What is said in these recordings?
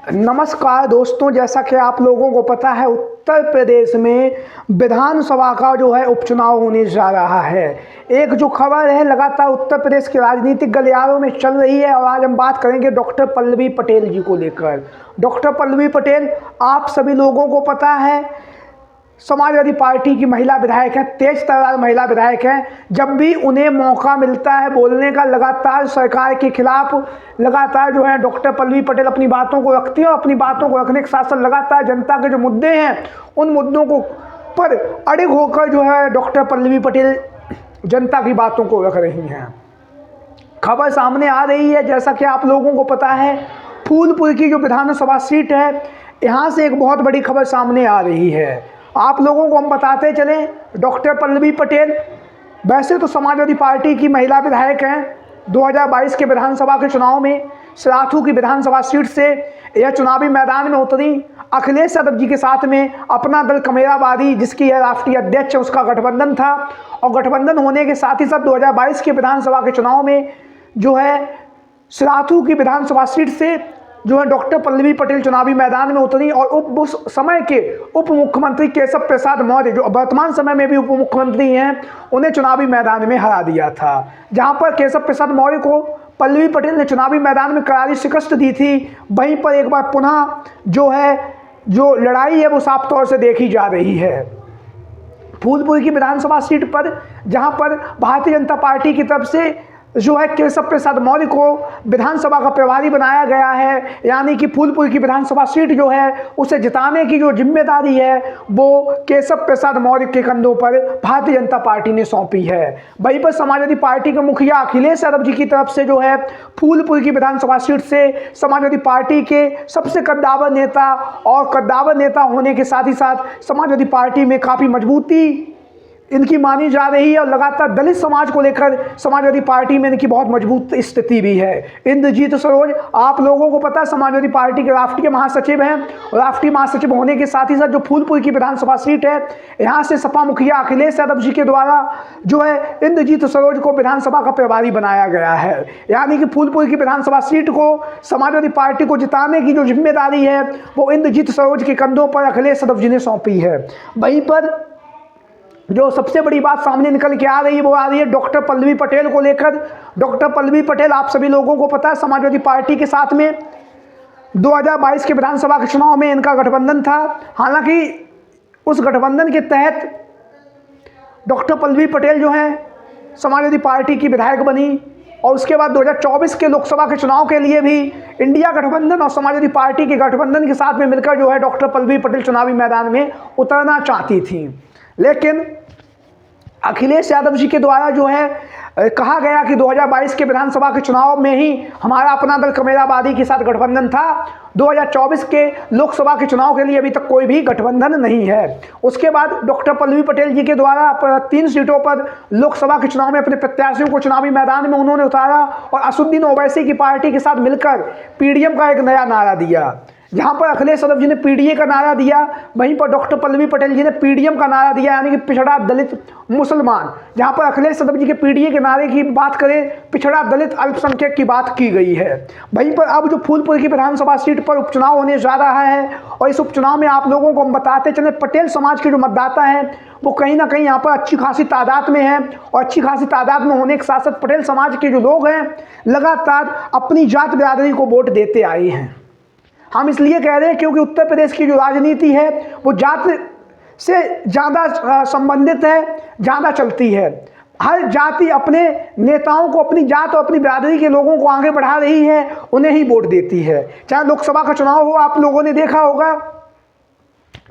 नमस्कार दोस्तों, जैसा कि आप लोगों को पता है उत्तर प्रदेश में विधानसभा का जो है उपचुनाव होने जा रहा है। एक जो खबर है लगातार उत्तर प्रदेश के राजनीतिक गलियारों में चल रही है और आज हम बात करेंगे डॉक्टर पल्लवी पटेल जी को लेकर। डॉक्टर पल्लवी पटेल आप सभी लोगों को पता है समाजवादी पार्टी की महिला विधायक हैं, तेज तर्रार महिला विधायक हैं। जब भी उन्हें मौका मिलता है बोलने का, लगातार सरकार के खिलाफ लगातार जो है डॉक्टर पल्लवी पटेल अपनी बातों को रखती है और अपनी बातों को रखने के साथ साथ लगातार जनता के जो मुद्दे हैं उन मुद्दों को पर अड़िग होकर जो है डॉक्टर पल्लवी पटेल जनता की बातों को रख रही हैं। खबर सामने आ रही है, जैसा कि आप लोगों को पता है फूलपुर की जो विधानसभा सीट है, यहाँ से एक बहुत बड़ी खबर सामने आ रही है। आप लोगों को हम बताते चलें, डॉक्टर पल्लवी पटेल वैसे तो समाजवादी पार्टी की महिला विधायक हैं। 2022 के विधानसभा के चुनाव में सराथू की विधानसभा सीट से यह चुनावी मैदान में उतरी अखिलेश यादव जी के साथ में। अपना दल कमेराबादी, जिसकी यह राष्ट्रीय अध्यक्ष है, उसका गठबंधन था और गठबंधन होने के साथ ही साथ 2022 के विधानसभा के चुनाव में जो है सराथू की विधानसभा सीट से जो है डॉक्टर पल्लवी पटेल चुनावी मैदान में उतरी और उस समय के उप मुख्यमंत्री केशव प्रसाद मौर्य, जो वर्तमान समय में भी उप मुख्यमंत्री हैं, उन्हें चुनावी मैदान में हरा दिया था। जहां पर केशव प्रसाद मौर्य को पल्लवी पटेल ने चुनावी मैदान में करारी शिकस्त दी थी, वहीं पर एक बार पुनः जो लड़ाई है वो साफ तौर से देखी जा रही है फूलपुर की विधानसभा सीट पर, जहां पर भारतीय जनता पार्टी की तरफ से जो है केशव प्रसाद मौर्य को विधानसभा का प्रभारी बनाया गया है। यानी कि फूलपुर की विधानसभा सीट जो है उसे जिताने की जो जिम्मेदारी है वो केशव प्रसाद मौर्य के कंधों पर भारतीय जनता पार्टी ने सौंपी है। वहीं पर समाजवादी पार्टी के मुखिया अखिलेश यादव जी की तरफ से जो है फूलपुर की विधानसभा सीट से समाजवादी पार्टी के सबसे कद्दावर नेता और कद्दावर नेता होने के साथ ही साथ समाजवादी पार्टी में काफ़ी मजबूती इनकी मानी जा रही है और लगातार दलित समाज को लेकर समाजवादी पार्टी में इनकी बहुत मजबूत स्थिति भी है। इंद्रजीत सरोज आप लोगों को पता है समाजवादी पार्टी के राष्ट्रीय महासचिव हैं और राष्ट्रीय महासचिव होने के साथ ही साथ जो फूलपुर की विधानसभा सीट है, यहाँ से सपा मुखिया अखिलेश यादव जी के द्वारा जो है इंद्रजीत सरोज को विधानसभा का प्रभारी बनाया गया है। यानी कि फूलपुर की विधानसभा सीट को समाजवादी पार्टी को जिताने की जो जिम्मेदारी है वो इंद्रजीत सरोज के कंधों पर अखिलेश यादव जी ने सौंपी है। वहीं पर जो सबसे बड़ी बात सामने निकल के आ रही है वो आ रही है डॉक्टर पल्लवी पटेल को लेकर। डॉक्टर पल्लवी पटेल आप सभी लोगों को पता है समाजवादी पार्टी के साथ में 2022 के विधानसभा के चुनाव में इनका गठबंधन था। हालांकि उस गठबंधन के तहत डॉक्टर पल्लवी पटेल जो है समाजवादी पार्टी की विधायक बनी और उसके बाद 2024 के लोकसभा के चुनाव के लिए भी इंडिया गठबंधन और समाजवादी पार्टी के गठबंधन के साथ में मिलकर जो है डॉक्टर पल्लवी पटेल चुनावी मैदान में उतरना चाहती थी। लेकिन अखिलेश यादव जी के द्वारा जो है कहा गया कि 2022 के विधानसभा के चुनाव में ही हमारा अपना दल कमेराबादी के साथ गठबंधन था। 2024 के लोकसभा के चुनाव के लिए अभी तक कोई भी गठबंधन नहीं है। उसके बाद डॉक्टर पल्लवी पटेल जी के द्वारा 3 सीटों पर लोकसभा के चुनाव में अपने प्रत्याशियों को चुनावी मैदान में उन्होंने उतारा और असदुद्दीन ओवैसी की पार्टी के साथ मिलकर पीडीएम का एक नया नारा दिया। जहां पर अखिलेश यादव जी ने पीडीए का नारा दिया, वहीं पर डॉक्टर पल्लवी पटेल जी ने पीडीएम का नारा दिया, यानी कि पिछड़ा दलित मुसलमान। जहां पर अखिलेश यादव जी के पीडीए के नारे की बात करें, पिछड़ा दलित अल्पसंख्यक की बात की गई है। वहीं पर अब जो फूलपुर की विधानसभा सीट पर उपचुनाव होने जा रहा है और इस उपचुनाव में आप लोगों को हम बताते चले, पटेल समाज के जो मतदाता हैं वो कहीं ना कहीं यहाँ पर अच्छी खासी तादाद में है और अच्छी खासी तादाद में होने के साथ साथ पटेल समाज के जो लोग हैं लगातार अपनी जात बिरादरी को वोट देते आए हैं। हम इसलिए कह रहे हैं क्योंकि उत्तर प्रदेश की जो राजनीति है वो जात से ज़्यादा संबंधित है, ज़्यादा चलती है। हर जाति अपने नेताओं को, अपनी जात और अपनी बिरादरी के लोगों को आगे बढ़ा रही है, उन्हें ही वोट देती है। चाहे लोकसभा का चुनाव हो, आप लोगों ने देखा होगा,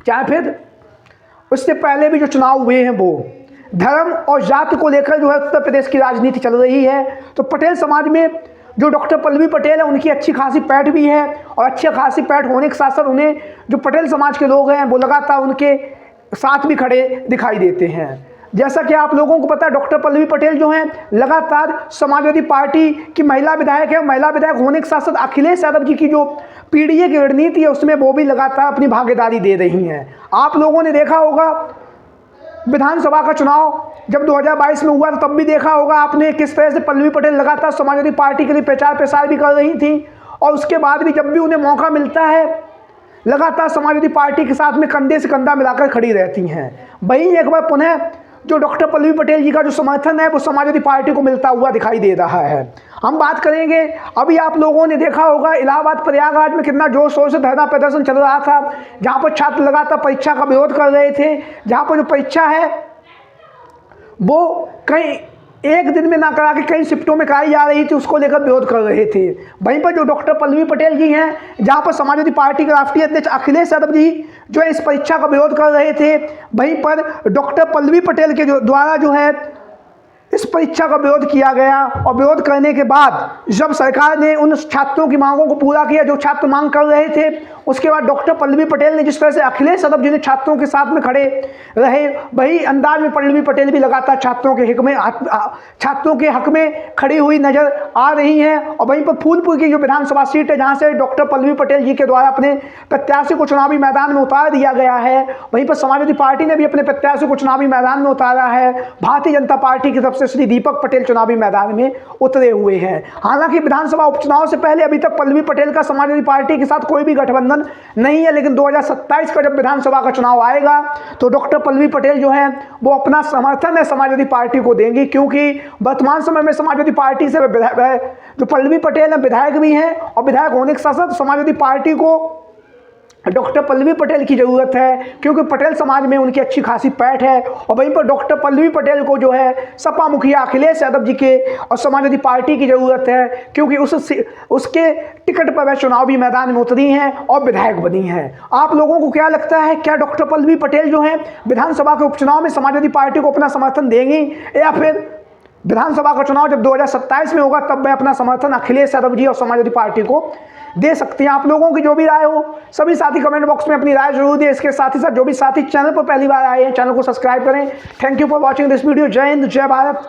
चाहे फिर उससे पहले भी जो चुनाव हुए हैं वो धर्म और जाति को लेकर जो है उत्तर प्रदेश की राजनीति चल रही है। तो पटेल समाज में जो डॉक्टर पल्लवी पटेल है उनकी अच्छी खासी पैठ भी है और अच्छी खासी पैठ होने के साथ साथ उन्हें जो पटेल समाज के लोग हैं वो लगातार उनके साथ भी खड़े दिखाई देते हैं। जैसा कि आप लोगों को पता है डॉक्टर पल्लवी पटेल जो हैं लगातार समाजवादी पार्टी की महिला विधायक है। महिला विधायक होने के साथ साथ अखिलेश यादव जी की जो पीडीए की रणनीति है उसमें वो भी लगातार अपनी भागीदारी दे रही हैं। आप लोगों ने देखा होगा विधानसभा का चुनाव जब 2022 में हुआ तो तब भी देखा होगा आपने किस तरह से पल्लवी पटेल लगातार समाजवादी पार्टी के लिए प्रचार प्रसार भी कर रही थी और उसके बाद भी जब भी उन्हें मौका मिलता है लगातार समाजवादी पार्टी के साथ में कंधे से कंधा मिलाकर खड़ी रहती हैं। वहीं एक बार पुनः जो डॉक्टर पल्लवी पटेल जी का जो समर्थन है वो समाजवादी पार्टी को मिलता हुआ दिखाई दे रहा है। हम बात करेंगे, अभी आप लोगों ने देखा होगा इलाहाबाद प्रयागराज में कितना जोर शोर से धरना प्रदर्शन चल रहा था, जहाँ पर छात्र लगातार परीक्षा का विरोध कर रहे थे, जहाँ पर जो परीक्षा है वो कहीं एक दिन में ना करा के कई शिफ्टों में कराई जा रही थी, उसको लेकर विरोध कर रहे थे। वहीं पर जो डॉक्टर पल्लवी पटेल जी हैं, जहां पर समाजवादी पार्टी के राष्ट्रीय अध्यक्ष अखिलेश यादव जी जो इस परीक्षा का विरोध कर रहे थे, वहीं पर डॉक्टर पल्लवी पटेल के द्वारा जो है इस परीक्षा का विरोध किया गया। और विरोध करने के बाद जब सरकार ने उन छात्रों की मांगों को पूरा किया जो छात्र मांग कर रहे थे, उसके बाद डॉक्टर पल्लवी पटेल ने जिस तरह से अखिलेश यादव जी ने छात्रों के साथ में खड़े रहे, वही अंदाज में पल्लवी पटेल भी लगातार छात्रों के हक में खड़ी हुई नजर आ रही हैं। और वहीं पर फूलपुर की जो विधानसभा सीट है, जहां से डॉक्टर पल्लवी पटेल जी के द्वारा अपने प्रत्याशी को चुनावी मैदान में उतार दिया गया है, वहीं पर समाजवादी पार्टी ने भी अपने प्रत्याशी को चुनावी मैदान में उतारा है। भारतीय जनता पार्टी की तरफ से श्री दीपक पटेल चुनावी मैदान में उतरे हुए हैं। हालांकि विधानसभा उपचुनाव से पहले अभी तक पल्लवी पटेल का समाजवादी पार्टी के साथ कोई भी गठबंधन नहीं है, लेकिन 2027 का जब विधानसभा का चुनाव आएगा तो डॉक्टर पल्लवी पटेल जो है वो अपना समर्थन है समाजवादी पार्टी को देंगी, क्योंकि वर्तमान समय में समाजवादी पार्टी से जो पल्लवी पटेल है विधायक भी हैं, और विधायक होने के साथ साथ समाजवादी पार्टी को डॉक्टर पल्लवी पटेल की ज़रूरत है, क्योंकि पटेल समाज में उनकी अच्छी खासी पैठ है। और वहीं पर डॉक्टर पल्लवी पटेल को जो है सपा मुखिया अखिलेश यादव जी के और समाजवादी पार्टी की ज़रूरत है, क्योंकि उसके टिकट पर वह चुनावी मैदान में उतरी हैं और विधायक बनी हैं। आप लोगों को क्या लगता है, क्या डॉक्टर पल्लवी पटेल जो है विधानसभा के उपचुनाव में समाजवादी पार्टी को अपना समर्थन देंगी, या फिर विधानसभा का चुनाव जब 2027 में होगा तब वह अपना समर्थन अखिलेश यादव जी और समाजवादी पार्टी को दे सकती हैं? आप लोगों की जो भी राय हो, सभी साथी कमेंट बॉक्स में अपनी राय जरूर दें। इसके साथ ही साथ जो भी साथी चैनल पर पहली बार आए हैं, चैनल को सब्सक्राइब करें। Thank you for watching this video. जय हिंद, जय भारत।